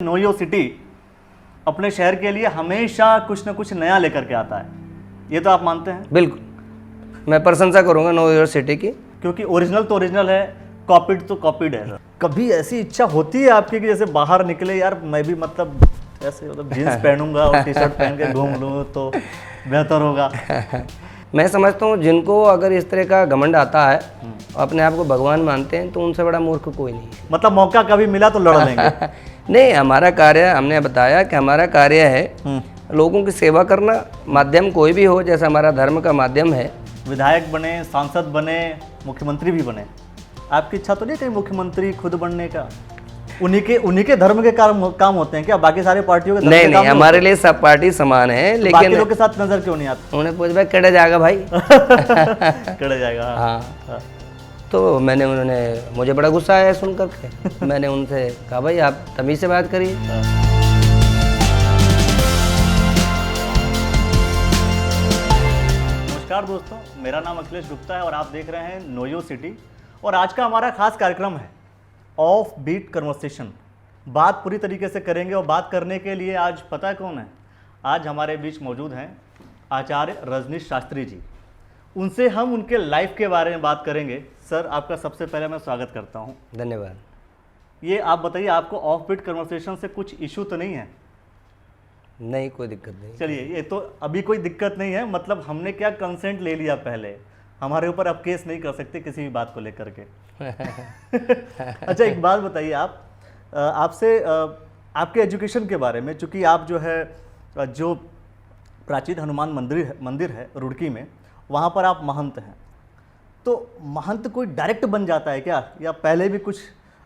नोयो city अपने शहर के लिए हमेशा कुछ ना कुछ नया लेकर के आता है, ये तो आप मानते हैं? बिल्कुल, मैं प्रशंसा करूंगा नोयो सिटी की, क्योंकि ओरिजिनल तो ओरिजिनल है, कॉपीड तो कॉपीड है। कभी ऐसी इच्छा होती है आपकी कि जैसे बाहर निकले, यार मैं भी मतलब ऐसे मतलब जीन्स पहनूंगा और टी शर्ट पहन के घूम लूँ तो बेहतर होगा? मैं समझता हूँ जिनको अगर इस तरह का घमंड आता है, अपने आप को भगवान मानते हैं, तो उनसे बड़ा मूर्ख कोई नहीं है। मतलब मौका कभी मिला तो लड़ लेंगे? नहीं, हमारा कार्य, हमने बताया कि हमारा कार्य है लोगों की सेवा करना, माध्यम कोई भी हो, जैसा हमारा धर्म का माध्यम है। विधायक बने, सांसद बने, मुख्यमंत्री भी बने, आपकी इच्छा तो नहीं कहीं मुख्यमंत्री खुद बनने का? उन्हीं के धर्म के काम होते हैं क्या? बाकी सारे पार्टियों के धर्म नहीं के काम नहीं, हमारे लिए सब पार्टी समान है, तो लेकिन बाकी लोग के साथ नजर क्यों नहीं आती? उन्हें पूछ भाई केड़े जाएगा भाई। कड़े जाएगा। हाँ, तो मुझे बड़ा गुस्सा आया सुन करके। मैंने उनसे कहा भाई आप तमीज़ से बात करिए। नमस्कार दोस्तों, मेरा नाम अखिलेश गुप्ता है और आप देख रहे हैं नोयो सिटी। और आज का हमारा खास कार्यक्रम है ऑफ बीट कन्वर्सेशन। बात पूरी तरीके से करेंगे और बात करने के लिए आज पता है कौन है? आज हमारे बीच मौजूद हैं आचार्य रजनीश शास्त्री जी। उनसे हम उनके लाइफ के बारे में बात करेंगे। सर, आपका सबसे पहले मैं स्वागत करता हूं। धन्यवाद। ये आप बताइए, आपको ऑफ बीट कन्वर्सेशन से कुछ इशू तो नहीं है? नहीं, कोई दिक्कत नहीं। चलिए, ये तो अभी कोई दिक्कत नहीं है, मतलब हमने क्या कंसेंट ले लिया पहले, हमारे ऊपर अब केस नहीं कर सकते किसी भी बात को लेकर के। अच्छा, एक बात बताइए, आप आपसे आपके एजुकेशन के बारे में, चूँकि आप जो है जो प्राचीन हनुमान मंदिर है रुड़की में, वहाँ पर आप महंत हैं। तो महंत कोई डायरेक्ट बन जाता है क्या, या पहले भी कुछ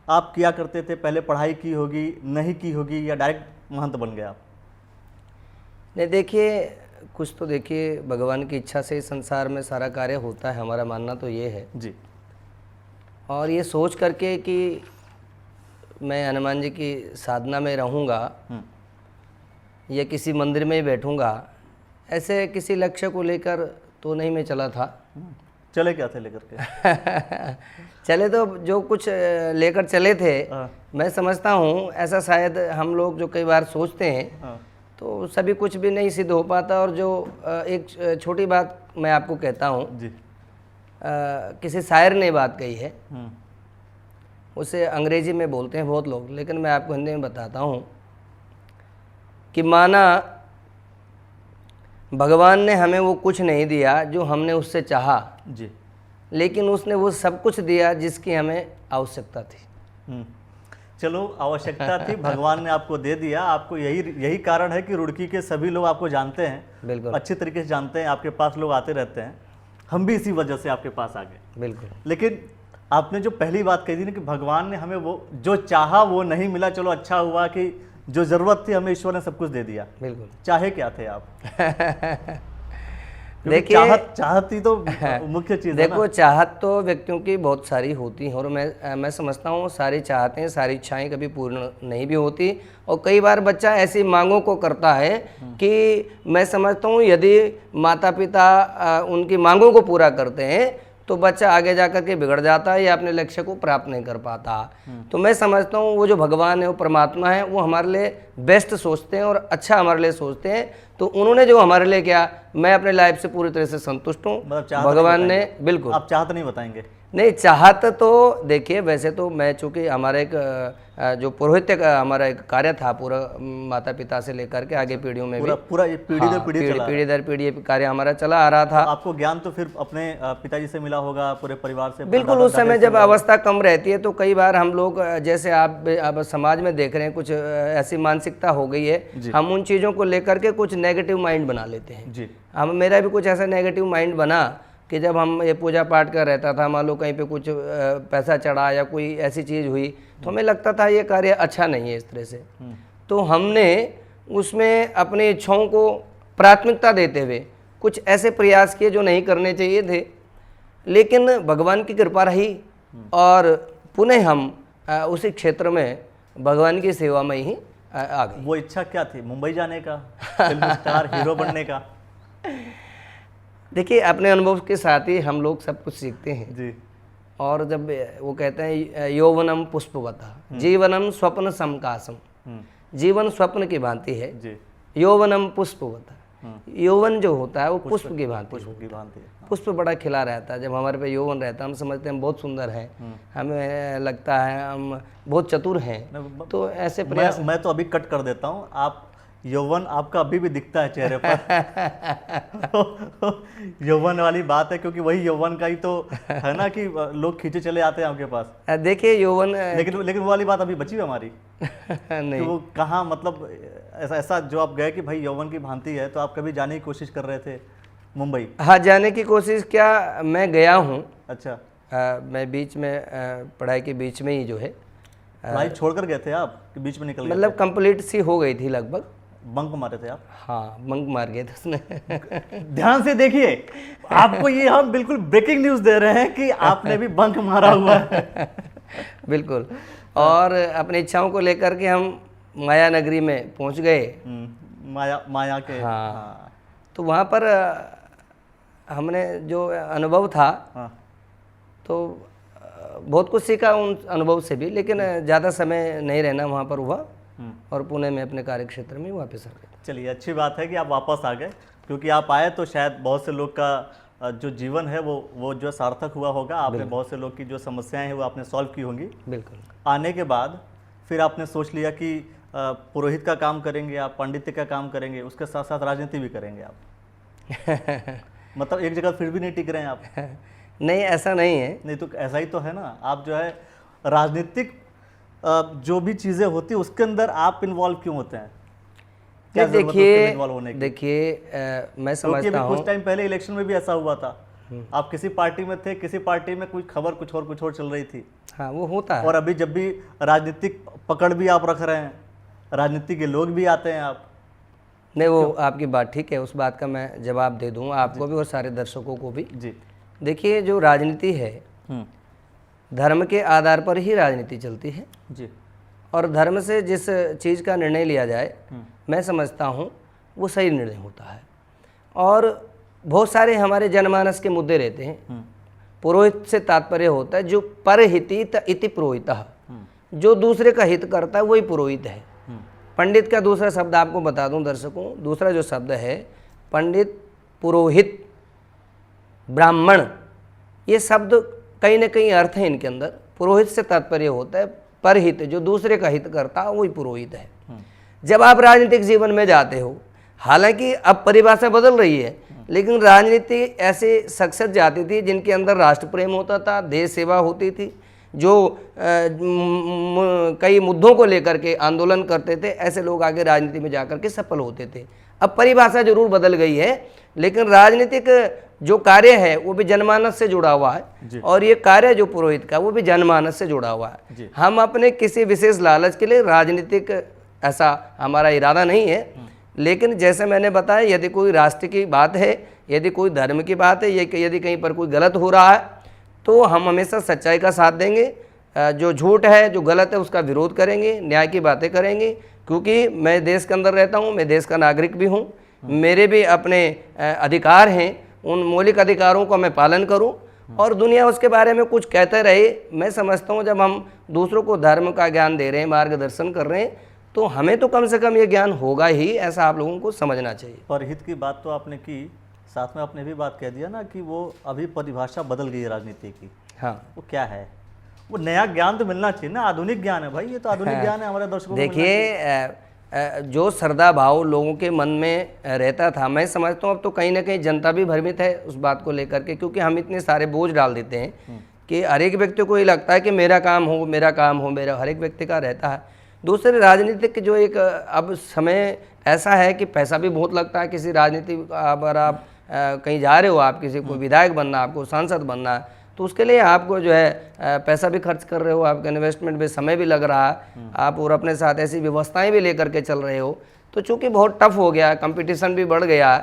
आप किया करते थे? पहले पढ़ाई की होगी, नहीं की होगी, या डायरेक्ट महंत बन गए आप? नहीं, देखिए कुछ तो देखिए भगवान की इच्छा से इस संसार में सारा कार्य होता है, हमारा मानना तो ये है जी। और ये सोच करके कि मैं हनुमान जी की साधना में रहूँगा या किसी मंदिर में ही बैठूँगा, ऐसे किसी लक्ष्य को लेकर तो नहीं मैं चला था। चले क्या थे लेकर के? चले तो जो कुछ लेकर चले थे, मैं समझता हूँ ऐसा शायद हम लोग जो कई बार सोचते हैं तो सभी कुछ भी नहीं सिद्ध हो पाता। और जो एक छोटी बात मैं आपको कहता हूँ जी। किसी शायर ने बात कही है, उसे अंग्रेजी में बोलते हैं बहुत लोग, लेकिन मैं आपको हिंदी में बताता हूँ कि माना भगवान ने हमें वो कुछ नहीं दिया जो हमने उससे चाहा जी, लेकिन उसने वो सब कुछ दिया जिसकी हमें आवश्यकता थी। चलो, आवश्यकता थी, भगवान ने आपको दे दिया। आपको यही कारण है कि रुड़की के सभी लोग आपको जानते हैं, बिल्कुल अच्छी तरीके से जानते हैं, आपके पास लोग आते रहते हैं। हम भी इसी वजह से आपके पास आ गए। बिल्कुल। लेकिन आपने जो पहली बात कही थी ना कि भगवान ने हमें वो जो चाहा वो नहीं मिला, चलो अच्छा हुआ कि जो जरूरत थी हमें ईश्वर ने सब कुछ दे दिया। बिल्कुल। चाहे क्या थे आप? देखिए, चाहत ही तो मुख्य चीज है ना। देखो, चाहत तो व्यक्तियों की बहुत सारी होती हैं और मैं समझता हूँ सारी चाहतें, सारी इच्छाएं कभी पूर्ण नहीं भी होती। और कई बार बच्चा ऐसी मांगों को करता है कि मैं समझता हूँ यदि माता पिता उनकी मांगों को पूरा करते हैं तो बच्चा आगे जाकर के बिगड़ जाता है या अपने लक्ष्य को प्राप्त नहीं कर पाता। तो मैं समझता हूँ वो जो भगवान है, वो परमात्मा है, वो हमारे लिए बेस्ट सोचते हैं और अच्छा हमारे लिए सोचते हैं। तो उन्होंने जो हमारे लिए किया, मैं अपने लाइफ से पूरी तरह से संतुष्ट हूँ। भगवान ने, बिल्कुल। आप चाहत नहीं बताएंगे? नहीं, चाहत तो देखिए, वैसे तो मैं चूँकि हमारा एक जो पुरोहित्य का हमारा एक कार्य था, पूरा माता पिता से लेकर के आगे पीढ़ियों में पूरा ये पीढ़ी दर पीढ़ी दर पीढ़ी कार्य हमारा चला आ रहा था। तो आपको ज्ञान तो फिर अपने पिताजी से मिला होगा, पूरे परिवार से? बिल्कुल। उस समय जब अवस्था कम रहती है तो कई बार हम लोग, जैसे आप समाज में देख रहे हैं, कुछ ऐसी मानसिकता हो गई है, हम उन चीज़ों को लेकर के कुछ नेगेटिव माइंड बना लेते हैं जी। मेरा भी कुछ ऐसा नेगेटिव माइंड बना कि जब हम ये पूजा पाठ कर रहता था, मान लो कहीं पे कुछ पैसा चढ़ा या कोई ऐसी चीज़ हुई तो हमें लगता था ये कार्य अच्छा नहीं है इस तरह से। तो हमने उसमें अपनी इच्छाओं को प्राथमिकता देते हुए कुछ ऐसे प्रयास किए जो नहीं करने चाहिए थे, लेकिन भगवान की कृपा रही और पुनः हम उसी क्षेत्र में भगवान की सेवा में ही आ गए। वो इच्छा क्या थी? मुंबई जाने का, फिल्म स्टार, हीरो बनने का? देखिए, अपने अनुभव के साथ ही हम लोग सब कुछ सीखते हैं जी। और जब वो कहते हैं यौवनम पुष्पवतः जीवनम स्वप्न समकासम, जीवन स्वप्न की भांति है, जी। यौवनम पुष्पवत, यौवन जो होता है वो पुष्प की भांति है। पुष्प बड़ा खिला रहता है, जब हमारे पे यौवन रहता है हम समझते हैं हम बहुत सुंदर हैं, हमें लगता है हम बहुत चतुर हैं, तो ऐसे प्रयास। मैं तो अभी कट कर देता हूँ, आप यौवन आपका अभी भी दिखता है चेहरे पर। यौवन वाली बात है, क्योंकि वही यौवन का ही तो है ना कि लोग खींचे चले आते हैं आपके पास। देखिए यौवन, लेकिन वो वाली बात अभी बची है हमारी। नहीं कि वो कहाँ, मतलब ऐसा जो आप गए कि भाई यौवन की भांति है, तो आप कभी जाने की कोशिश कर रहे थे मुंबई? हाँ, जाने की कोशिश क्या, मैं गया हूँ। अच्छा। मैं बीच में पढ़ाई के बीच में ही जो है, पढ़ाई छोड़कर गए थे आप कि बीच में निकल गए? मतलब कंप्लीट सी हो गई थी लगभग। बंक मारे थे आप? हाँ, बंक मार गए थे उसने। ध्यान से देखिए, आपको ये हम बिल्कुल ब्रेकिंग न्यूज दे रहे हैं कि आपने भी बंक मारा हुआ है। बिल्कुल। और अपनी इच्छाओं को लेकर के हम माया नगरी में पहुंच गए। माया के। हाँ। तो वहाँ पर हमने जो अनुभव था, तो बहुत कुछ सीखा उन अनुभव से भी, लेकिन ज़्यादा समय नहीं रहना वहाँ पर हुआ और पुणे में अपने कार्य क्षेत्र में वापस आ गए। चलिए, अच्छी बात है कि आप वापस आ गए, क्योंकि आप आए तो शायद बहुत से लोग का जो जीवन है वो जो सार्थक हुआ होगा। आपने बहुत से लोग की जो समस्याएं हैं वो आपने सॉल्व की होंगी। बिल्कुल। आने के बाद फिर आपने सोच लिया कि पुरोहित का काम करेंगे आप, पंडित का काम करेंगे, उसके साथ साथ राजनीति भी करेंगे आप। मतलब एक जगह फिर भी नहीं टिक रहे हैं आप? नहीं, ऐसा नहीं है। नहीं तो ऐसा ही तो है ना, आप जो है राजनीतिक जो भी चीज़ें होती है उसके अंदर आप इन्वॉल्व क्यों होते हैं? क्या देखिए मैं समझता हूँ, कुछ टाइम पहले इलेक्शन में भी ऐसा हुआ था, आप किसी पार्टी में थे, किसी पार्टी में कोई खबर कुछ और चल रही थी। हाँ, वो होता है। और अभी जब भी राजनीतिक पकड़ भी आप रख रहे हैं, राजनीति के लोग भी आते हैं आप। नहीं, वो आपकी बात ठीक है, उस बात का मैं जवाब दे दूँ आपको भी और सारे दर्शकों को भी। जी। देखिए, जो राजनीति है, धर्म के आधार पर ही राजनीति चलती है। जी। और धर्म से जिस चीज़ का निर्णय लिया जाए, मैं समझता हूँ वो सही निर्णय होता है। और बहुत सारे हमारे जनमानस के मुद्दे रहते हैं। पुरोहित से तात्पर्य होता है जो परहितित इति पुरोहितः, जो दूसरे का हित करता है वही पुरोहित है। पंडित का दूसरा शब्द आपको बता दूं दर्शकों, दूसरा जो शब्द है पंडित, पुरोहित, ब्राह्मण, ये शब्द कहीं ना कहीं अर्थ है इनके अंदर। पुरोहित से तात्पर्य होता है परहित, जो दूसरे का हित करता है वही पुरोहित है। जब आप राजनीतिक जीवन में जाते हो, हालांकि अब परिभाषा बदल रही है, लेकिन राजनीति ऐसे शख्सियत जाती थी जिनके अंदर राष्ट्र प्रेम होता था, देश सेवा होती थी, जो कई मुद्दों को लेकर के आंदोलन करते थे, ऐसे लोग आगे राजनीति में जाकर के सफल होते थे। अब परिभाषा जरूर बदल गई है, लेकिन राजनीतिक जो कार्य है वो भी जनमानस से जुड़ा हुआ है, और ये कार्य जो पुरोहित का वो भी जनमानस से जुड़ा हुआ है। हम अपने किसी विशेष लालच के लिए राजनीतिक, ऐसा हमारा इरादा नहीं है, लेकिन जैसे मैंने बताया, यदि कोई राष्ट्र की बात है, यदि कोई धर्म की बात है, यदि कहीं पर कोई गलत हो रहा है, तो हम हमेशा सच्चाई का साथ देंगे। जो झूठ है, जो गलत है, उसका विरोध करेंगे, न्याय की बातें करेंगे। क्योंकि मैं देश के अंदर रहता हूँ, मैं देश का नागरिक भी हूँ, मेरे भी अपने अधिकार हैं, उन मौलिक अधिकारों का मैं पालन करूँ। और दुनिया उसके बारे में कुछ कहते रहे, मैं समझता हूँ जब हम दूसरों को धर्म का ज्ञान दे रहे हैं, मार्गदर्शन कर रहे हैं, तो हमें तो कम से कम ये ज्ञान होगा ही, ऐसा आप लोगों को समझना चाहिए। परहित की बात तो आपने की, साथ में आपने भी बात कह दिया ना कि वो अभी परिभाषा बदल गई है राजनीति की। हाँ, वो क्या है? वो नया ज्ञान तो मिलना चाहिए ना, आधुनिक ज्ञान है भाई, ये तो आधुनिक ज्ञान है हमारे दर्शकों को। देखिए, जो श्रद्धा भाव लोगों के मन में रहता था, मैं समझता हूँ अब तो कहीं ना कहीं जनता भी भ्रमित है उस बात को लेकर के, क्योंकि हम इतने सारे बोझ डाल देते हैं कि हर एक व्यक्ति को ये लगता है कि मेरा काम हो, मेरा काम हो, मेरा, हर एक व्यक्ति का रहता है। दूसरे राजनीतिक जो एक अब समय ऐसा है कि पैसा भी बहुत लगता है किसी राजनीति, अगर आप कहीं जा रहे हो, आप किसी को विधायक बनना, आपको सांसद बनना है, तो उसके लिए आपको जो है पैसा भी खर्च कर रहे हो, आपका इन्वेस्टमेंट भी, समय भी लग रहा है, आप और अपने साथ ऐसी व्यवस्थाएं भी लेकर के चल रहे हो। तो चूंकि बहुत टफ हो गया, कंपटीशन भी बढ़ गया,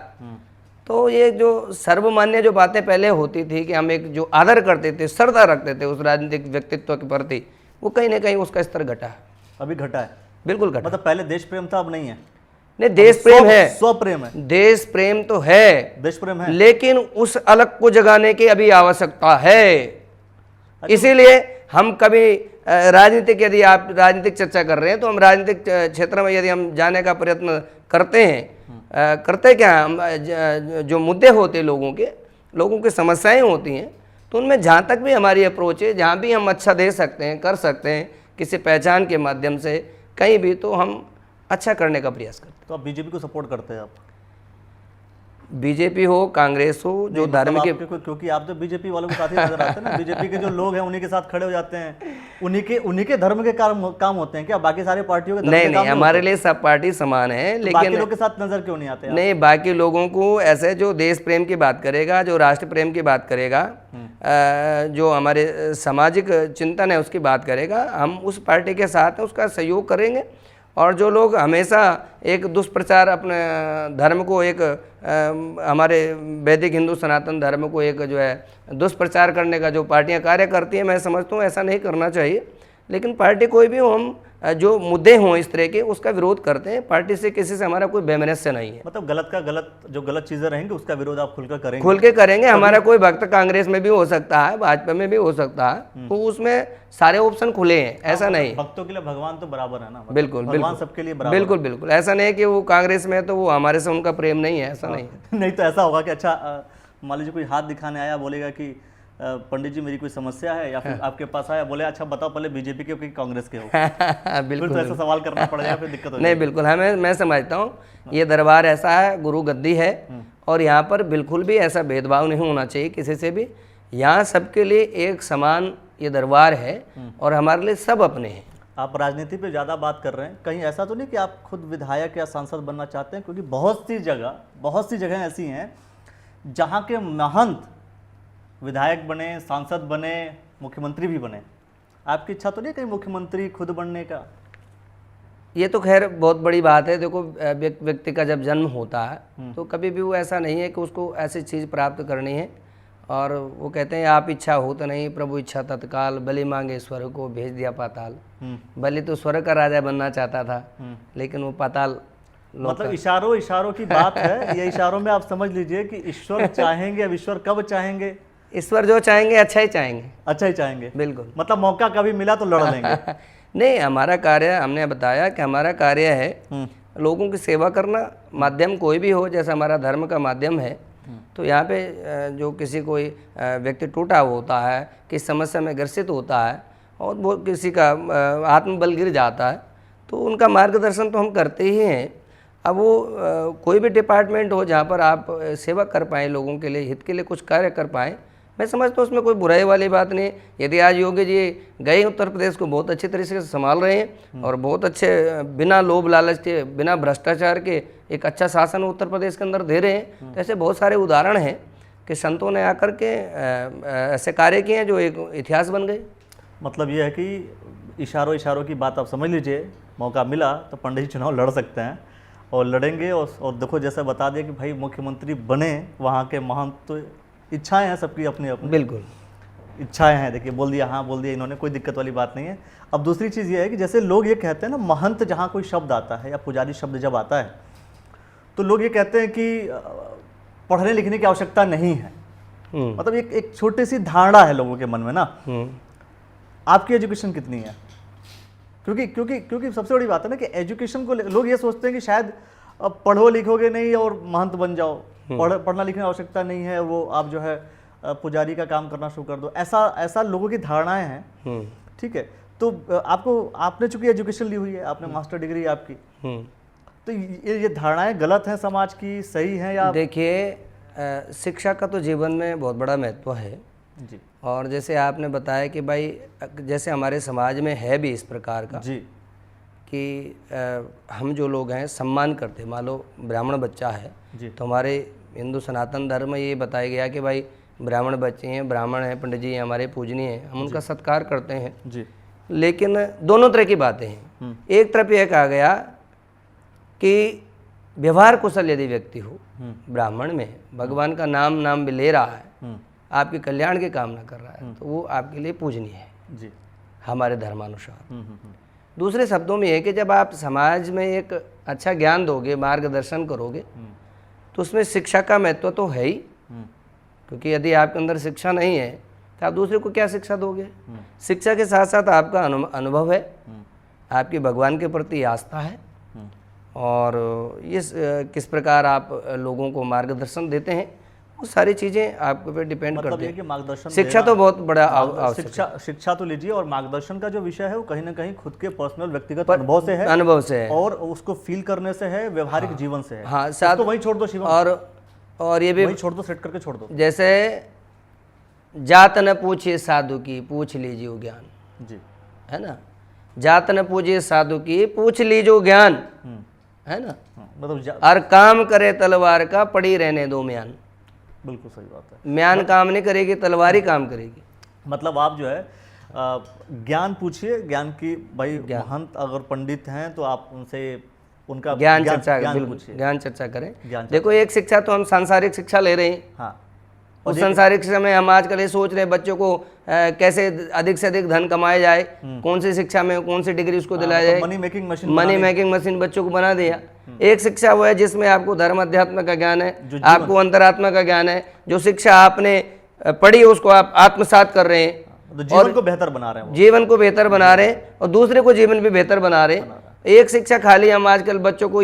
तो ये जो सर्वमान्य जो बातें पहले होती थी कि हम एक जो आदर करते थे, श्रद्धा रखते थे उस राजनीतिक व्यक्तित्व के प्रति, वो कहीं ना कहीं उसका स्तर घटा है। अभी घटा है? बिल्कुल घटा। मतलब पहले देश प्रेम था, अब नहीं है? नहीं, देश प्रेम है, स्वप्रेम है। देश प्रेम तो है, देश प्रेम है, लेकिन उस अलग को जगाने की अभी आवश्यकता है। इसीलिए हम कभी राजनीतिक, यदि आप राजनीतिक चर्चा कर रहे हैं तो हम राजनीतिक क्षेत्र में यदि हम जाने का प्रयत्न करते हैं, करते क्या हम, जो मुद्दे होते लोगों की समस्याएं होती हैं, तो उनमें जहाँ तक भी हमारी अप्रोच है, जहाँ भी हम अच्छा दे सकते हैं, कर सकते हैं किसी पहचान के माध्यम से कहीं भी, तो हम अच्छा करने का प्रयास करते हैं। तो आप बीजेपी को सपोर्ट करते हैं? आप बीजेपी हो, कांग्रेस हो, जो धर्म के, क्योंकि आप तो बीजेपी वालों के साथ ही नजर आते हैं ना, बीजेपी के जो लोग हैं उन्हीं के साथ खड़े हो जाते हैं, उन्हीं के धर्म के काम होते हैं क्या? बाकी सारी पार्टियों के धर्म के काम नहीं, हमारे लिए सब पार्टी समान है, तो लेकिन बाकी लोग के साथ नजर क्यों नहीं आते? नहीं, बाकी लोगों को ऐसे जो देश प्रेम की बात करेगा, जो राष्ट्र प्रेम की बात करेगा, जो हमारे सामाजिक चिंतन है उसकी बात करेगा, हम उस पार्टी के साथ हैं, उसका सहयोग करेंगे। और जो लोग हमेशा एक दुष्प्रचार अपने धर्म को, एक हमारे वैदिक हिंदू सनातन धर्म को एक जो है दुष्प्रचार करने का जो पार्टियां कार्य करती हैं, मैं समझता हूँ ऐसा नहीं करना चाहिए। लेकिन पार्टी कोई भी हो, हम जो मुद्दे हों इस तरह के, उसका विरोध करते हैं। पार्टी से किसी से हमारा कोई वैमनस्य नहीं है। मतलब जो गलत चीजें रहेंगी उसका विरोध आप खुलकर करेंगे? खुल के करेंगे। हमारा कोई भक्त कांग्रेस में भी हो सकता है, भाजपा में भी हो सकता है, तो उसमें सारे ऑप्शन खुले हैं, ऐसा नहीं। भक्तों के लिए भगवान तो बराबर है ना? बिल्कुल, भगवान सबके लिए बराबर। बिल्कुल बिल्कुल, ऐसा नहीं कि वो कांग्रेस में है तो वो हमारे से उनका प्रेम नहीं है, ऐसा नहीं है। नहीं तो ऐसा होगा कि अच्छा मान लीजिए कोई हाथ दिखाने आया, बोलेगा कि पंडित जी मेरी कोई समस्या है, या फिर आपके पास आया, बोले अच्छा बताओ पहले बीजेपी के हो कि कांग्रेस के हो? बिल्कुल, तो ऐसा सवाल करना पड़ जाएगा, फिर दिक्कत हो नहीं, बिल्कुल, मैं समझता हूँ ये दरबार ऐसा है, गुरु गद्दी है, और यहाँ पर बिल्कुल भी ऐसा भेदभाव नहीं होना चाहिए किसी से भी। यहाँ सबके लिए एक समान ये दरबार है, और हमारे लिए सब अपने हैं। आप राजनीति पे ज़्यादा बात कर रहे हैं, कहीं ऐसा तो नहीं कि आप खुद विधायक या सांसद बनना चाहते हैं? क्योंकि बहुत सी जगह ऐसी हैं जहाँ के महंत विधायक बने, सांसद बने, मुख्यमंत्री भी बने। आपकी इच्छा तो नहीं कहीं मुख्यमंत्री खुद बनने का? ये तो खैर बहुत बड़ी बात है। देखो, व्यक्ति का जब जन्म होता है तो कभी भी वो ऐसा नहीं है कि उसको ऐसी चीज़ प्राप्त करनी है, और वो कहते हैं आप इच्छा हो तो नहीं, प्रभु इच्छा तत्काल, बलि मांगे स्वर्ग को भेज दिया पाताल। बलि तो स्वर्ग का राजा बनना चाहता था, लेकिन वो पाताल मतलब इशारों की बात है। ये इशारों में आप समझ लीजिए कि ईश्वर चाहेंगे। अब ईश्वर कब चाहेंगे? ईश्वर जो चाहेंगे अच्छा ही चाहेंगे। अच्छा ही चाहेंगे, बिल्कुल। मतलब मौका कभी मिला तो लड़ लेंगे? नहीं, हमारा कार्य, हमने बताया कि हमारा कार्य है लोगों की सेवा करना। माध्यम कोई भी हो, जैसा हमारा धर्म का माध्यम है, तो यहाँ पे जो किसी कोई व्यक्ति टूटा होता है, किस समस्या में ग्रसित होता है, और वो किसी का आत्मबल गिर जाता है, तो उनका मार्गदर्शन तो हम करते ही हैं। अब वो कोई भी डिपार्टमेंट हो जहाँ पर आप सेवा कर पाएँ, लोगों के लिए, हित के लिए कुछ कार्य कर पाएँ, मैं समझता हूँ उसमें कोई बुराई वाली बात नहीं। यदि आज योगी जी गए उत्तर प्रदेश को बहुत अच्छे तरीके से संभाल रहे हैं, और बहुत अच्छे, बिना लोभ लालच के, बिना भ्रष्टाचार के एक अच्छा शासन उत्तर प्रदेश के अंदर दे रहे हैं, तो ऐसे बहुत सारे उदाहरण हैं कि संतों ने आकर के ऐसे कार्य किए हैं जो एक इतिहास बन गए। मतलब ये है कि इशारों की बात आप समझ लीजिए, मौका मिला तो पंडित जी चुनाव लड़ सकते हैं, और लड़ेंगे। और देखो, जैसे बता दिया कि भाई मुख्यमंत्री बने वहाँ के महंत, तो इच्छाएं हैं सबकी अपनी अपनी, बिल्कुल इच्छाएं हैं। देखिए, बोल दिया, हाँ बोल दिया इन्होंने, कोई दिक्कत वाली बात नहीं है। अब दूसरी चीज़ ये है कि जैसे लोग ये कहते हैं ना, महंत जहाँ कोई शब्द आता है या पुजारी शब्द जब आता है, तो लोग ये कहते हैं कि पढ़ने लिखने की आवश्यकता नहीं है। मतलब एक छोटी सी धारणा है लोगों के मन में ना। आपकी एजुकेशन कितनी है? क्योंकि सबसे बड़ी बात है ना कि एजुकेशन को लोग ये सोचते हैं कि शायद पढ़ो लिखोगे नहीं और महंत बन जाओ, पढ़ना लिखने की आवश्यकता नहीं है, वो आप जो है पुजारी का काम करना शुरू कर दो। ऐसा लोगों की धारणाएं हैं। ठीक है, तो आपने चूंकि एजुकेशन ली हुई है, आपने मास्टर डिग्री आपकी, तो ये धारणाएं गलत हैं समाज की, सही हैं? या देखिए, शिक्षा का तो जीवन में बहुत बड़ा महत्व है जी। और जैसे आपने बताया कि भाई, जैसे हमारे समाज में है भी इस प्रकार का जी कि हम जो लोग हैं सम्मान करते, मान लो ब्राह्मण बच्चा है जी, तो हमारे हिंदू सनातन धर्म में ये बताया गया कि भाई ब्राह्मण बच्चे हैं, ब्राह्मण हैं, पंडित जी हमारे पूजनीय हैं, हम उनका सत्कार करते हैं जी। लेकिन दोनों तरह की बातें हैं। एक तरफ यह कहा गया कि व्यवहार कुशल यदि व्यक्ति हो, ब्राह्मण में भगवान का नाम भी ले रहा है, आपके कल्याण की कामना कर रहा है, तो वो आपके लिए पूजनीय है जी, हमारे धर्मानुसार। दूसरे शब्दों में यह कि जब आप समाज में एक अच्छा ज्ञान दोगे, मार्गदर्शन करोगे, तो उसमें शिक्षा का महत्व तो है ही, क्योंकि यदि आपके अंदर शिक्षा नहीं है तो आप दूसरे को क्या शिक्षा दोगे? शिक्षा के साथ साथ आपका अनुभव है, आपकी भगवान के प्रति आस्था है, और ये किस प्रकार आप लोगों को मार्गदर्शन देते हैं, वो सारी चीज़ें आपके पे डिपेंड करती हैं। मार्गदर्शन शिक्षा तो बहुत बड़ा शिक्षा तो लीजिए, और मार्गदर्शन का जो विषय है वो कहीं ना कहीं खुद के पर्सनल व्यक्तिगत अनुभव से है और उसको फील करने से है, व्यवहारिक जीवन से है। हाँ, साथ तो वही छोड़ दो शिवम, और ये भी वही छोड़ दो, सेट करके छोड़ दो। जैसे जात न पूछिए साधु की, पूछ लीजिए ज्ञान जी, है ना। जात न पूछिए साधु की, पूछ लीजिए ज्ञान, है ना। मतलब और काम करे तलवार का, पड़ी रहने दो म्यान। बिल्कुल सही बात है। म्यान काम नहीं करेगी, तलवार ही काम करेगी। मतलब आप जो है ज्ञान पूछिए, ज्ञान की भाई महंत अगर पंडित हैं तो आप उनसे उनका ज्ञान चर्चा करें। देखो, एक शिक्षा तो हम सांसारिक शिक्षा ले रहे हैं। हाँ, उस सांसारिक शिक्षा में हम आजकल ये सोच रहे हैं बच्चों को कैसे अधिक से अधिक धन कमाया जाए, कौन सी शिक्षा में कौन सी डिग्री उसको दिलाया जाए। मनी मेकिंग मशीन बच्चों को बना दिया। एक शिक्षा वो है जिसमें आपको धर्म अध्यात्म का ज्ञान है, आपको अंतरात्मा का ज्ञान है। जो शिक्षा आपने पढ़ी उसको आप आत्मसात कर रहे हैं, तो जीवन को बेहतर बना रहे हैं, जीवन को बेहतर बना रहे हैं, और दूसरे को जीवन भी बेहतर बना रहे हैं। एक शिक्षा खाली हम आजकल बच्चों को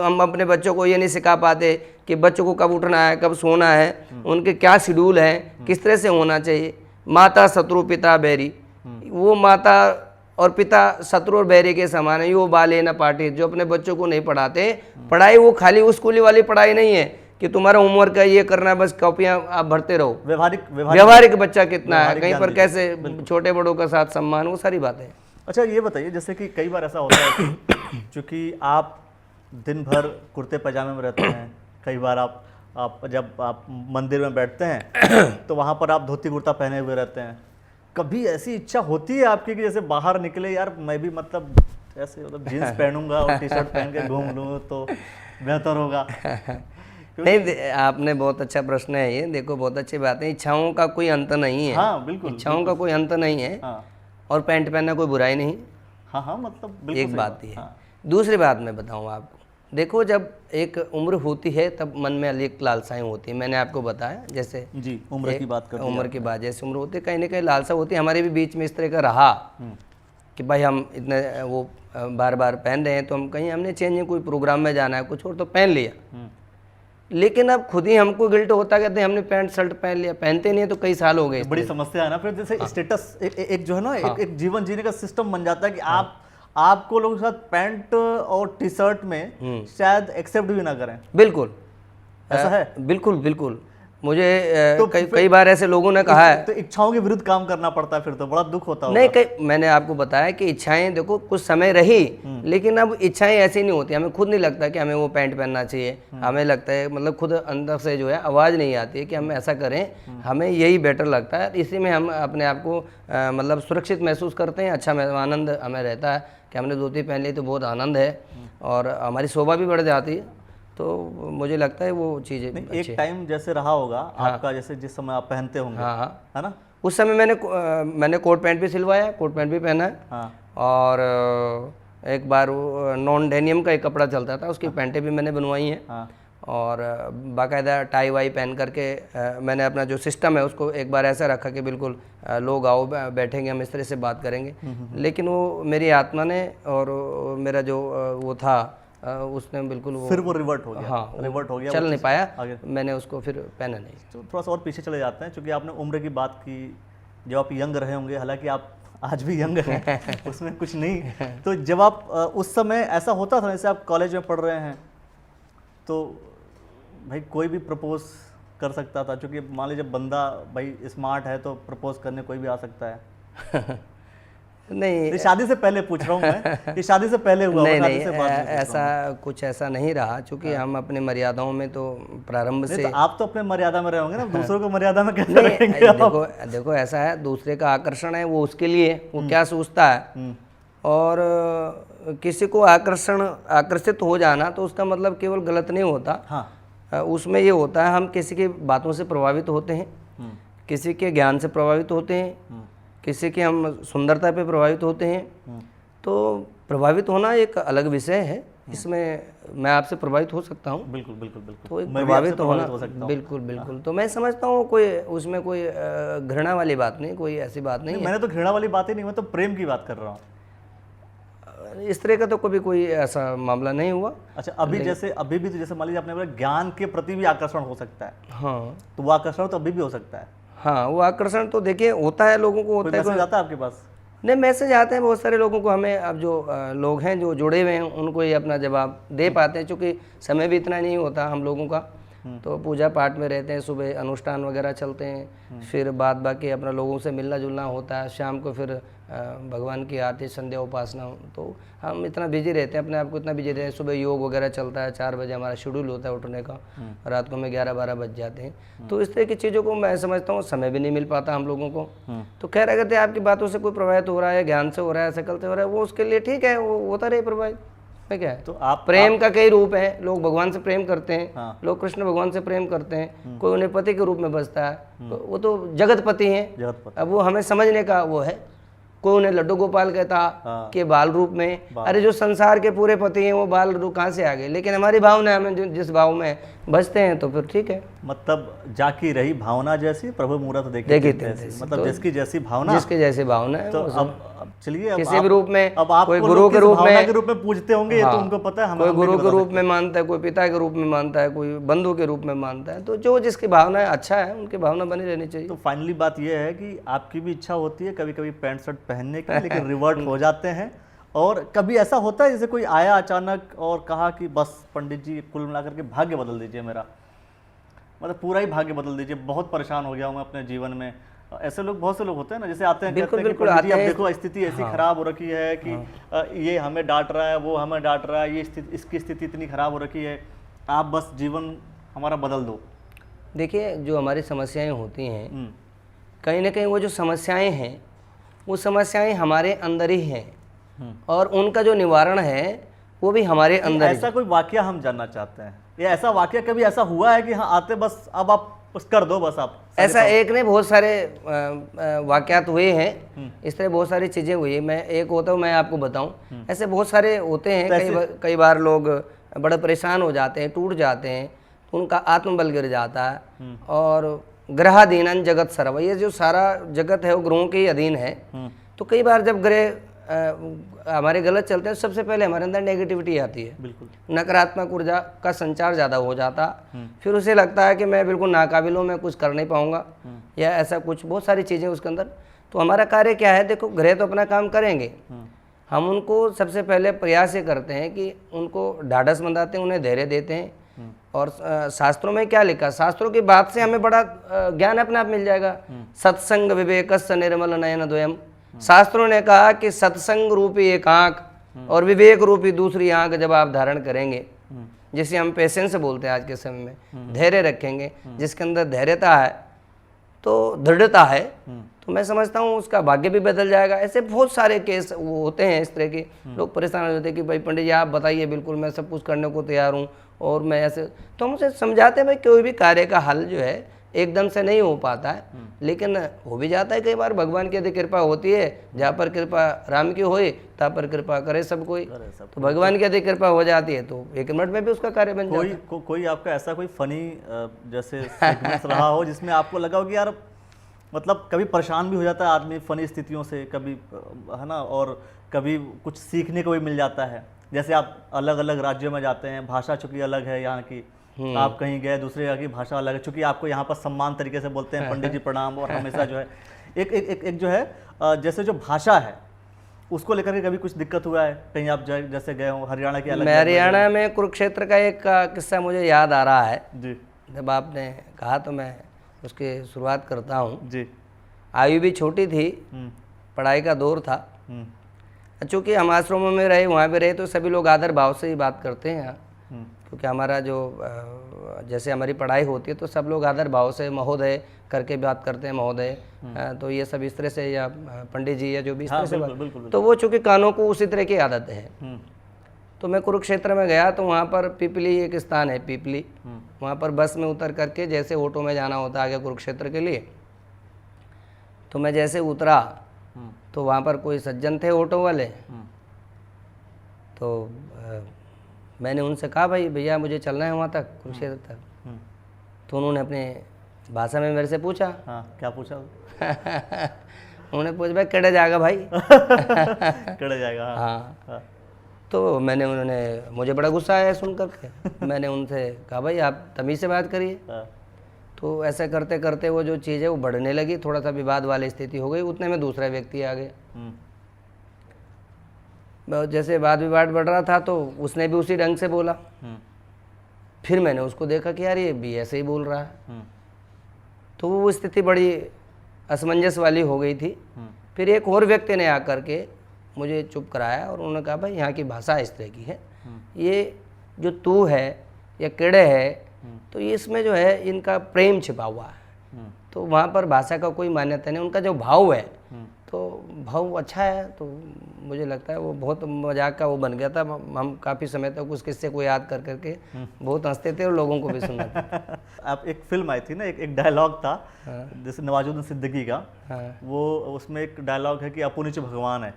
हम अपने बच्चों को ये नहीं सिखा पाते कि बच्चों को कब उठना है, कब सोना है, उनके क्या शेड्यूल है, किस तरह से होना चाहिए। माता शत्रु पिता बैरी, वो माता और पिता शत्रु और बैरी के समान है। यो बाले न पाठी, जो अपने बच्चों को नहीं पढ़ाते। पढ़ाई वो खाली वो स्कूली वाली पढ़ाई नहीं है कि तुम्हारा होमवर्क है, ये करना है, बस कॉपियां आप भरते रहो। व्यवहारिक बच्चा कितना है, कहीं पर कैसे छोटे बड़ों का साथ सम्मान, वो सारी बातें। अच्छा, ये बताइए, जैसे कि कई बार ऐसा होता है कि चूंकि आप दिन भर कुर्ते पैजामे में रहते हैं, कई बार आप जब आप मंदिर में बैठते हैं तो वहाँ पर आप धोती कुर्ता पहने हुए रहते हैं। कभी ऐसी इच्छा होती है आपकी कि जैसे बाहर निकले, यार मैं भी मतलब ऐसे मतलब जीन्स पहनूंगा और टी शर्ट पहन के घूम लूँ तो बेहतर होगा? नहीं, आपने बहुत अच्छा प्रश्न है ये। देखो, बहुत अच्छी बात है। इच्छाओं का कोई अंत नहीं है। हाँ, बिल्कुल, इच्छाओं का कोई अंत नहीं है। हाँ। और पैंट पहनना कोई बुराई नहीं। हाँ, मतलब एक बात ही है। दूसरी बात मैं बताऊँ आपको, देखो, जब एक उम्र होती है तब मन में अनेक लालसाएं होती हैं। मैंने आपको बताया, जैसे जी उम्र की बात करते हैं, उम्र की बात, जैसे उम्र होती है कहीं ना कहीं लालसा होती है। हमारे भी बीच में इस तरह का रहा कि भाई हम इतने वो बार बार पहन रहे हैं, तो हम कहीं हमने चेंज कोई प्रोग्राम में जाना है कुछ और, तो पहन लिया। लेकिन अब खुद ही हमको गिल्ट होता कहते हैं हमने पैंट शर्ट पहन लिया, पहनते नहीं है तो कई साल हो गए। बड़ी समस्या है ना फिर। जैसे स्टेटस एक जो है ना, एक जीवन जीने का सिस्टम बन जाता है कि आपको लोगों के साथ पैंट और टी शर्ट में शायद एक्सेप्ट भी ना करें। बिल्कुल ऐसा है। बिल्कुल बिल्कुल। मुझे तो कई बार ऐसे लोगों ने कहा है, तो इच्छाओं के विरुद्ध काम करना पड़ता है, फिर तो बड़ा दुख होता है। नहीं, मैंने आपको बताया कि इच्छाएं देखो कुछ समय रही, लेकिन अब इच्छाएं ऐसी नहीं होती। हमें खुद नहीं लगता कि हमें वो पैंट पहनना चाहिए। हमें लगता है, मतलब खुद अंदर से जो है आवाज़ नहीं आती है कि हम ऐसा करें, हमें यही बेटर लगता है। इसी में हम अपने आप को मतलब सुरक्षित महसूस करते हैं। अच्छा आनंद हमें रहता है कि हमने धोती पहन ली तो बहुत आनंद है, और हमारी शोभा भी बढ़ जाती है। तो मुझे लगता है वो चीज़ें एक टाइम जैसे रहा होगा आपका, जैसे जिस समय आप पहनते होंगे, है ना, उस समय मैंने कोट पैंट भी सिलवाया, कोट पैंट भी पहना है। और एक बार नॉन डेनियम का एक कपड़ा चलता था, उसकी पैंटें भी मैंने बनवाई हैं। और बाकायदा टाई वाई पहन करके मैंने अपना जो सिस्टम है उसको एक बार ऐसा रखा कि बिल्कुल लोग आओ बैठेंगे, हम इस तरह से बात करेंगे। लेकिन वो मेरी आत्मा ने और मेरा जो वो था उसने बिल्कुल फिर वो रिवर्ट हो गया। हाँ, रिवर्ट हो गया, चल नहीं पाया। मैंने उसको फिर पहना नहीं। तो थोड़ा सा और पीछे चले जाते हैं, क्योंकि आपने उम्र की बात की, जब आप यंग रहे होंगे, हालांकि आप आज भी यंग हैं उसमें कुछ नहीं। तो जब आप उस समय ऐसा होता था, जैसे आप कॉलेज में पढ़ रहे हैं, तो भाई कोई भी प्रपोज कर सकता था, क्योंकि मान लीजिए बंदा भाई स्मार्ट है तो प्रपोज करने कोई भी आ सकता है। नहीं, शादी से पहले पूछ रहा हूँ मैं, कि शादी से पहले हुआ? नहीं, ऐसा कुछ ऐसा नहीं रहा, क्योंकि हम अपने मर्यादाओं में तो प्रारंभ से। तो आप तो अपने मर्यादा में रहोगे ना, दूसरों को मर्यादा में कैसे रखेंगे? देखो ऐसा है, दूसरे का आकर्षण है वो उसके लिए, वो क्या सोचता है। और किसी को आकर्षित हो जाना तो उसका मतलब केवल गलत नहीं होता। उसमें ये होता है हम किसी की बातों से प्रभावित होते हैं, किसी के ज्ञान से प्रभावित होते हैं, किसी के हम सुंदरता पे प्रभावित होते हैं। तो प्रभावित होना एक अलग विषय है, इसमें मैं आपसे प्रभावित हो सकता हूँ। बिल्कुल बिल्कुल बिल्कुल, तो एक मैं भी प्रभावित आपसे होना, हो सकता हूँ। बिल्कुल बिल्कुल। तो मैं समझता हूँ कोई उसमें कोई घृणा वाली बात नहीं, कोई ऐसी बात नहीं है। मैंने तो घृणा वाली बात ही नहीं, मैं तो प्रेम की बात कर रहा हूँ। इस तरह का तो कभी कोई ऐसा मामला नहीं हुआ। अच्छा, अभी जैसे अभी भी तो जैसे मान लीजिए आपने बोला ज्ञान के प्रति भी आकर्षण हो सकता है, हाँ तो वो आकर्षण तो अभी भी हो सकता है। हाँ, वो आकर्षण तो देखिए होता है, लोगों को कोई होता है। मैसेज आता है आपके पास? नहीं, मैसेज आते हैं बहुत सारे लोगों को, हमें अब जो लोग हैं जो जुड़े हुए हैं उनको ही अपना जवाब दे पाते हैं, क्योंकि समय भी इतना नहीं होता हम लोगों का। तो पूजा पाठ में रहते हैं, सुबह अनुष्ठान वगैरह चलते हैं, फिर बाद बाकी अपना लोगों से मिलना जुलना होता है, शाम को फिर भगवान की आरती संध्या उपासना। तो हम इतना बिजी रहते हैं, अपने आप को इतना बिजी रहते हैं। सुबह योग वगैरह चलता है, 4 बजे हमारा शेड्यूल होता है उठने का, रात को हमें 11-12 बज जाते हैं। तो इस तरह की चीज़ों को मैं समझता हूँ समय भी नहीं मिल पाता हम लोगों को। तो खैर, अगर आपकी बातों से कोई प्रभावित हो रहा है, ज्ञान से हो रहा है, शकल से हो रहा है, वो उसके लिए ठीक है, वो होता रहे प्रभावित में क्या है। तो आप प्रेम का कई रूप है, लोग भगवान से प्रेम करते हैं। हाँ। लोग कृष्ण भगवान से प्रेम करते हैं, कोई उन्हें पति के रूप में बसता है, तो वो तो जगतपति हैं। जगतपति। अब वो हमें समझने का वो है, कोई उन्हें लड्डू गोपाल कहता कि बाल रूप में। अरे जो संसार के पूरे पति हैं वो बाल रूप कहाँ से आ गए? लेकिन हमारी भावना, हमें जिस भाव में बसते हैं तो फिर ठीक है। मतलब जाकी रही भावना जैसी, प्रभु मूरत देखे तैसी। मतलब जिसकी जैसी भावना, जिसकी जैसी भावना है। तो अब चलिए, किसी भी रूप में, अब आप कोई गुरु के रूप में पूजते होंगे, ये तो उनको पता है। कोई गुरु के रूप में मानता है, कोई पिता के रूप में मानता है, कोई बंधु के रूप में मानता है। तो जो जिसकी भावना है, अच्छा है, उनकी भावना बनी रहनी चाहिए। तो फाइनली बात यह है कि आपकी भी इच्छा होती है कभी कभी पैंट शर्ट पहनने की, लेकिन रिवर्ट हो जाते हैं। और कभी ऐसा होता है जैसे कोई आया अचानक और कहा कि बस पंडित जी कुल मिलाकर के भाग्य बदल दीजिए मेरा, मतलब पूरा ही भाग्य बदल दीजिए, बहुत परेशान हो गया हूँ मैं अपने जीवन में। ऐसे लोग, बहुत से लोग होते हैं ना, जैसे आते हैं, कहते हैं कि पंडित जी अब देखो स्थिति ऐसी खराब हो रखी है कि ये हमें डांट रहा है, वो हमें डांट रहा है, ये स्थिति, इसकी स्थिति इतनी खराब हो रखी है, आप बस जीवन हमारा बदल दो। देखिए, जो हमारी समस्याएं होती हैं, कहीं ना कहीं वो जो समस्याएं हैं, वो समस्याएं हमारे अंदर ही हैं, और उनका जो निवारण है वो भी हमारे अंदर। ऐसा कोई वाकया हम जानना चाहते हैं, या ऐसा वाकया कभी ऐसा हुआ है कि हाँ आते बस अब आप बस कर दो बस आप? ऐसा एक नहीं, बहुत सारे वाकयात हुए हैं, इस तरह बहुत सारी चीज़ें हुई है। मैं एक होता हूँ, मैं आपको बताऊँ, ऐसे बहुत सारे होते हैं। कई बार लोग बड़े परेशान हो जाते हैं, टूट जाते हैं, उनका आत्मबल गिर जाता है। और ग्रहाधीनन जगत सर्व, ये जो सारा जगत है वो ग्रहों के ही अधीन है। तो कई बार जब ग्रह हमारे गलत चलते हैं, सबसे पहले हमारे अंदर नेगेटिविटी आती है, बिल्कुल नकारात्मक ऊर्जा का संचार ज़्यादा हो जाता। फिर उसे लगता है कि मैं बिल्कुल नाकाबिल हूँ, मैं कुछ कर नहीं पाऊँगा, या ऐसा कुछ, बहुत सारी चीज़ें उसके अंदर। तो हमारा कार्य क्या है? देखो, ग्रह तो अपना काम करेंगे, हम उनको सबसे पहले प्रयास ये करते हैं कि उनको ढाढ़स बंधाते हैं, उन्हें धैर्य देते हैं। और शास्त्रों में क्या लिखा, शास्त्रों की बात से हमें बड़ा ज्ञान अपने आप मिल जाएगा। सत्संग विवेकस्य निर्मल नयन द्वयम, शास्त्रों ने कहा कि सत्संग रूपी एक आंख और विवेक रूपी दूसरी आंख जब आप धारण करेंगे, जिसे हम पेशेंस बोलते हैं आज के समय में, धैर्य रखेंगे, जिसके अंदर धैर्यता है तो दृढ़ता है, तो मैं समझता हूँ उसका भाग्य भी बदल जाएगा। ऐसे बहुत सारे केस वो होते हैं इस तरह के। लोग परेशान हो जाते हैं कि भाई पंडित जी आप बताइए, बिल्कुल मैं सब कुछ करने को तैयार हूँ, और मैं ऐसे। तो हम उसे समझाते हैं भाई कोई भी कार्य का हल जो है एकदम से नहीं हो पाता है, लेकिन हो भी जाता है कई बार। भगवान की यदि कृपा होती है, जहाँ पर कृपा राम की होए तहाँ पर कृपा करे सब कोई। तो भगवान की यदि कृपा हो जाती है तो 1 मिनट में भी उसका कार्य बन जाता है। कोई आपका ऐसा कोई फनी जैसे सीक्वेंस रहा हो जिसमें आपको लगा हो कि यार मतलब कभी परेशान भी हो जाता है आदमी फनी स्थितियों से, कभी है ना, और कभी कुछ सीखने को भी मिल जाता है। जैसे आप अलग अलग राज्यों में जाते हैं, भाषा चूंकि अलग है यहाँ की, आप कहीं गए दूसरे जगह की भाषा अलग है, चूंकि आपको यहाँ पर सम्मान तरीके से बोलते हैं पंडित जी प्रणाम, और हमेशा जो है एक जो है जैसे जो भाषा है उसको लेकर के कभी कुछ दिक्कत हुआ है? कहीं आप जैसे गए हो हरियाणा की अलग? मैं हरियाणा में कुरुक्षेत्र का एक किस्सा मुझे याद आ रहा है जी। जब आपने कहा तो मैं उसकी शुरुआत करता हूँ जी। आयु भी छोटी थी, पढ़ाई का दौर था। चूँकि हम आश्रमों में रहे, वहाँ भी रहे, तो सभी लोग आदर भाव से ही बात करते हैं यहाँ, क्योंकि हमारा जो जैसे हमारी पढ़ाई होती है तो सब लोग आदर भाव से महोदय करके बात करते हैं, महोदय। तो ये सब इस तरह से, या पंडित जी, या जो भी इस तरह से बात, तो वो चूँकि कानों को उसी तरह की आदत है। तो मैं कुरुक्षेत्र में गया तो वहाँ पर पिपली एक स्थान है, पिपली, वहाँ पर बस में उतर करके जैसे ऑटो में जाना होता है आगे कुरुक्षेत्र के लिए, तो मैं जैसे उतरा तो वहाँ पर कोई सज्जन थे ऑटो वाले, तो मैंने उनसे कहा भाई भैया मुझे चलना है वहाँ तक, कुरुक्षेत्र तक। तो उन्होंने अपने भाषा में मेरे से पूछा। हाँ, क्या पूछा? उन्होंने पूछा भाई कड़े जाएगा भाई। कड़े जाएगा। हाँ, हाँ। तो उन्होंने मुझे बड़ा गुस्सा आया सुन करके। मैंने उनसे कहा भाई आप तमीज़ से बात करिए। तो ऐसा करते करते वो जो चीज़ है वो बढ़ने लगी, थोड़ा सा विवाद वाली स्थिति हो गई। उतने में दूसरा व्यक्ति आ गया। जैसे वाद विवाद बढ़ रहा था तो उसने भी उसी ढंग से बोला। फिर मैंने उसको देखा कि यार ये भी ऐसे ही बोल रहा है। तो वो स्थिति बड़ी असमंजस वाली हो गई थी। फिर एक और व्यक्ति ने आकर के मुझे चुप कराया और उन्होंने कहा भाई यहाँ की भाषा इस तरह की है, ये जो तू है या किड़े है, तो इसमें जो है इनका प्रेम छिपा हुआ है। तो वहाँ पर भाषा का कोई मान्यता नहीं, उनका जो भाव है तो भाव अच्छा है। तो मुझे लगता है वो बहुत मजाक का वो बन गया था। हम काफ़ी समय तक उस किस्से को याद कर करके बहुत हंसते थे और लोगों को भी सुनाते थे। आप एक फिल्म आई थी ना, एक डायलॉग था। हाँ। जैसे नवाजुद्दीन सिद्दीकी का। हाँ। वो उसमें एक डायलॉग है कि अपू नीचे भगवान है,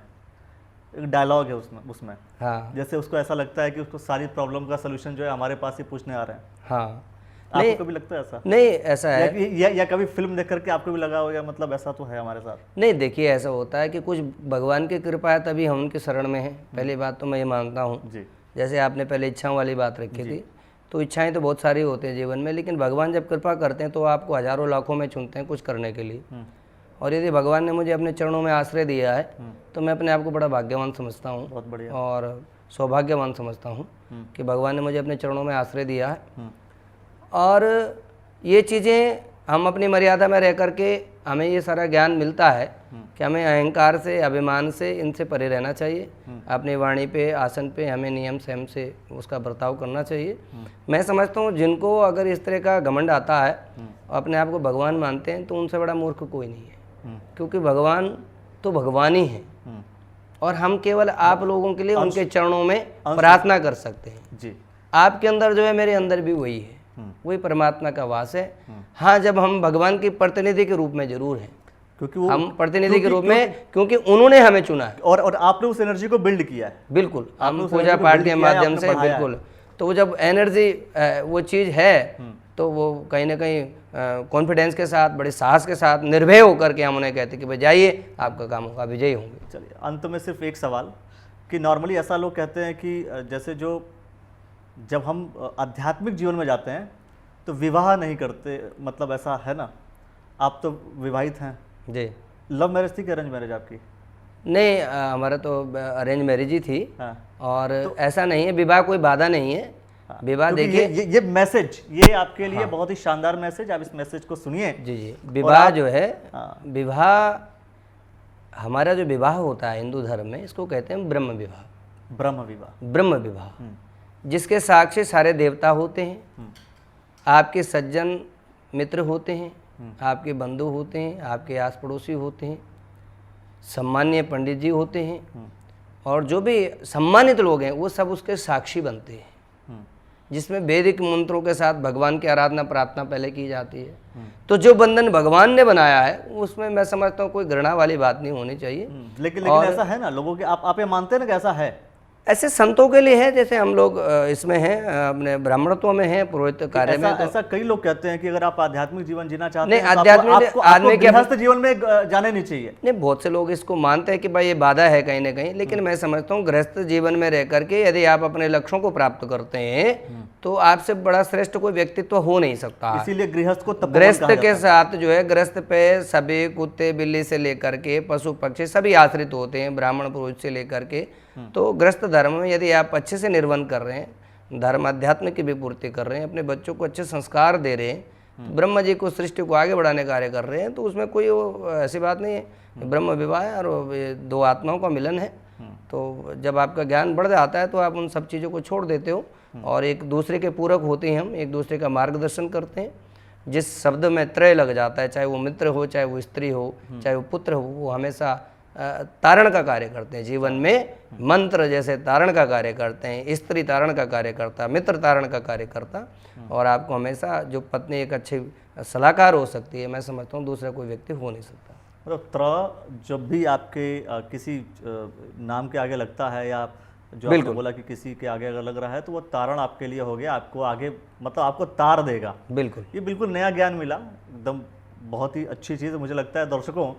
एक डायलॉग है उसमें। हाँ। जैसे उसको ऐसा लगता है कि उसको सारी प्रॉब्लम का सलूशन जो है हमारे पास ही पूछने आ रहे हैं। हाँ। आपको कभी लगता है ऐसा? नहीं, ऐसा है या कभी फिल्म देख करके आपको भी लगा होगा मतलब ऐसा तो है हमारे साथ? नहीं, देखिए ऐसा होता है कि कुछ भगवान की कृपा है तभी हम उनकी शरण में हैं। पहली बात तो मैं ये मानता हूँ। जैसे आपने पहले इच्छाओं वाली बात रखी थी, तो इच्छाएं तो बहुत सारी होती हैं जीवन में, लेकिन भगवान जब कृपा करते हैं तो आपको हजारों लाखों में चुनते हैं कुछ करने के लिए। और यदि भगवान ने मुझे अपने चरणों में आश्रय दिया है तो मैं अपने आप को बड़ा भाग्यवान समझता हूँ। बहुत बढ़िया। और सौभाग्यवान समझता हूँ कि भगवान ने मुझे अपने चरणों में आश्रय दिया है। और ये चीज़ें हम अपनी मर्यादा में रह करके हमें ये सारा ज्ञान मिलता है कि हमें अहंकार से, अभिमान से, इनसे परे रहना चाहिए। अपनी वाणी पे, आसन पे हमें नियम संयम से उसका बर्ताव करना चाहिए। मैं समझता हूँ जिनको अगर इस तरह का घमंड आता है, अपने आप को भगवान मानते हैं, तो उनसे बड़ा मूर्ख कोई नहीं है। क्योंकि भगवान तो भगवान ही है और हम केवल आप लोगों के लिए उनके चरणों में प्रार्थना कर सकते हैं। जी, आपके अंदर जो है मेरे अंदर भी वही है, वही परमात्मा का वास है। हाँ, जब हम भगवान के प्रतिनिधि के रूप में जरूर हैं, क्योंकि हम प्रतिनिधि के रूप में, क्योंकि उन्होंने हमें चुना है और आपने उस एनर्जी को बिल्ड किया है। बिल्कुल, हम पूजा पाठ के माध्यम से, बिल्कुल। तो वो जब एनर्जी वो चीज़ है तो वो कहीं ना कहीं कॉन्फिडेंस के साथ, बड़े साहस के साथ, निर्भय होकर के हम उन्हें कहते कि भाई जाइए, आपका काम होगा, विजयी होंगे। चलिए, अंत में सिर्फ एक सवाल कि नॉर्मली ऐसा लोग कहते हैं कि जैसे जब हम आध्यात्मिक जीवन में जाते हैं तो विवाह नहीं करते, मतलब ऐसा है ना? आप तो विवाहित हैं जी। लव मैरिज थी कि अरेंज मैरिज आपकी? नहीं, हमारा तो अरेंज मैरिज ही थी। हाँ। और तो ऐसा नहीं है, विवाह कोई बाधा नहीं है। हाँ। विवाह देखिए, ये मैसेज, ये आपके लिए बहुत ही शानदार मैसेज, आप इस मैसेज को सुनिए। जी जी। विवाह जो है, विवाह, हमारा जो विवाह होता है हिंदू धर्म में, इसको कहते हैं ब्रह्म विवाह। ब्रह्म विवाह, ब्रह्म विवाह, जिसके साक्षी सारे देवता होते हैं, आपके सज्जन मित्र होते हैं, आपके बंधु होते हैं, आपके आस पड़ोसी होते हैं, सम्मानीय पंडित जी होते हैं, और जो भी सम्मानित लोग हैं वो सब उसके साक्षी बनते हैं, जिसमें वैदिक मंत्रों के साथ भगवान की आराधना प्रार्थना पहले की जाती है। तो जो बंधन भगवान ने बनाया है उसमें मैं समझता हूँ कोई घृणा वाली बात नहीं होनी चाहिए। लेकिन ऐसा है ना लोगों के, आप ये मानते हैं ना कि ऐसा है? ऐसे संतों के लिए है, जैसे हम लोग इसमें हैं, अपने ब्राह्मणत्व में हैं, पुरोहित कार्य में। ऐसा कई लोग कहते हैं कि अगर आप आध्यात्मिक जीवन जीना चाहते हैं, आध्यात्मिक आदमी के गृहस्थ जीवन में जाने नहीं चाहिए। नहीं, बहुत से लोग इसको मानते हैं कि भाई ये बाधा है कहीं ना कहीं, लेकिन मैं समझता हूँ गृहस्थ जीवन में रह करके यदि आप अपने लक्ष्यों को प्राप्त करते हैं तो आपसे बड़ा श्रेष्ठ कोई व्यक्तित्व हो नहीं सकता। इसीलिए गृहस्थ को गृहस्थ के साथ जो है, गृहस्थ पे सभी कुत्ते बिल्ली से लेकर के पशु पक्षी सभी आश्रित होते हैं, ब्राह्मण पुरोहित से लेकर के। तो गृहस्थ धर्म में यदि आप अच्छे से निर्वहन कर रहे हैं, धर्म अध्यात्म की भी पूर्ति कर रहे हैं, अपने बच्चों को अच्छे संस्कार दे रहे हैं, तो ब्रह्म जी को, सृष्टि को आगे बढ़ाने का कार्य कर रहे हैं, तो उसमें कोई ऐसी बात नहीं है। ब्रह्म विवाह है और दो आत्माओं का मिलन है। तो जब आपका ज्ञान बढ़ जाता है तो आप उन सब चीज़ों को छोड़ देते हो और एक दूसरे के पूरक होते हैं, हम एक दूसरे का मार्गदर्शन करते हैं। जिस शब्द में त्रय लग जाता है, चाहे वो मित्र हो, चाहे वो स्त्री हो, चाहे वो पुत्र हो, वो हमेशा तारण का कार्य करते हैं। जीवन में मंत्र जैसे तारण का कार्य करते हैं, स्त्री तारण का कार्य करता, मित्र तारण का कार्य करता, और आपको हमेशा जो पत्नी एक अच्छी सलाहकार हो सकती है, मैं समझता हूँ दूसरा कोई व्यक्ति हो नहीं सकता। मतलब त्र जब भी आपके किसी नाम के आगे लगता है या जो आपने बोला कि किसी के आगे अगर लग रहा है तो वो तारण आपके लिए हो गया, आपको आगे मतलब आपको तार देगा। बिल्कुल, ये बिल्कुल नया ज्ञान मिला, एकदम बहुत ही अच्छी चीज़। मुझे लगता है दर्शकों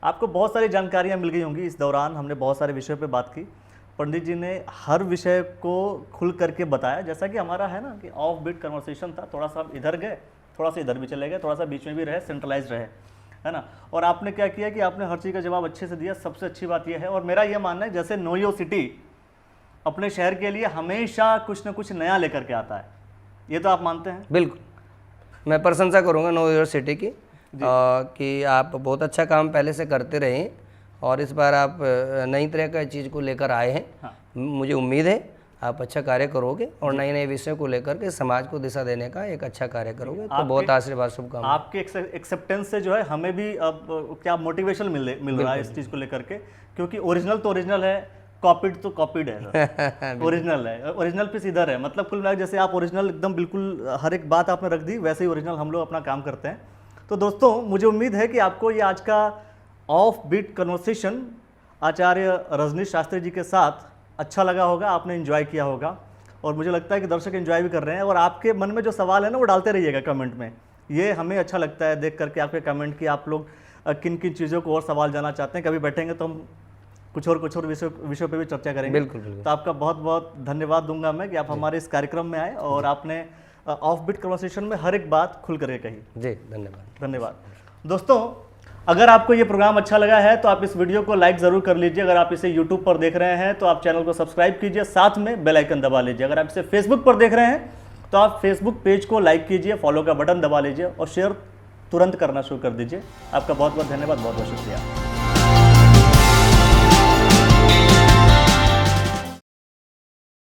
आपको बहुत सारी जानकारियाँ मिल गई होंगी। इस दौरान हमने बहुत सारे विषयों पर बात की, पंडित जी ने हर विषय को खुल करके बताया। जैसा कि हमारा है ना कि ऑफ बीट कन्वर्सेशन था, थोड़ा सा हम इधर गए, थोड़ा सा इधर भी चले गए, थोड़ा सा बीच में भी रहे, सेंट्रलाइज रहे, है ना। और आपने क्या किया कि आपने हर चीज़ का जवाब अच्छे से दिया। सबसे अच्छी बात यह है, और मेरा यह मानना है जैसे नो योर सिटी अपने शहर के लिए हमेशा कुछ ना कुछ नया लेकर के आता है, ये तो आप मानते हैं? बिल्कुल, मैं प्रशंसा करूँगा नो योर सिटी की कि आप बहुत अच्छा काम पहले से करते रहे हैं और इस बार आप नई तरह का चीज़ को लेकर आए हैं। हाँ। मुझे उम्मीद है आप अच्छा कार्य करोगे और नए नए विषयों को लेकर के समाज को दिशा देने का एक अच्छा कार्य करोगे, तो बहुत आशीर्वाद शुभकामनाएं। आपके एक्सेप्टेंस से जो है हमें भी अब क्या मोटिवेशन मिल रहा है इस चीज़ को लेकर के, क्योंकि ओरिजिनल तो ओरिजिनल है, कॉपीड तो कॉपीड है। ओरिजिनल है, ओरिजिनल पीस इधर है। मतलब कुल मिलाकर जैसे आप ओरिजिनल एकदम बिल्कुल हर एक बात आपने रख दी, वैसे ही ओरिजिनल हम लोग अपना काम करते हैं। तो दोस्तों मुझे उम्मीद है कि आपको ये आज का ऑफ बीट कन्वर्सेशन आचार्य रजनीश शास्त्री जी के साथ अच्छा लगा होगा, आपने एंजॉय किया होगा, और मुझे लगता है कि दर्शक एंजॉय भी कर रहे हैं। और आपके मन में जो सवाल है ना वो डालते रहिएगा कमेंट में, ये हमें अच्छा लगता है देख करके आपके कमेंट कि आप लोग किन किन चीज़ों को और सवाल जानना चाहते हैं। कभी बैठेंगे तो हम कुछ और विषयों पे भी चर्चा करेंगे। बिल्कुल, बिल्कुल। तो आपका बहुत बहुत धन्यवाद दूंगा मैं कि आप हमारे इस कार्यक्रम में आए और आपने ऑफ बीट कन्वर्सेशन में हर एक बात खुल करके कही। जी धन्यवाद। धन्यवाद। दोस्तों अगर आपको ये प्रोग्राम अच्छा लगा है तो आप इस वीडियो को लाइक ज़रूर कर लीजिए। अगर आप इसे YouTube पर देख रहे हैं तो आप चैनल को सब्सक्राइब कीजिए, साथ में बेल आइकन दबा लीजिए। अगर आप इसे Facebook पर देख रहे हैं तो आप Facebook पेज को लाइक कीजिए, फॉलो का बटन दबा लीजिए और शेयर तुरंत करना शुरू कर दीजिए। आपका बहुत बहुत धन्यवाद, बहुत बहुत शुक्रिया।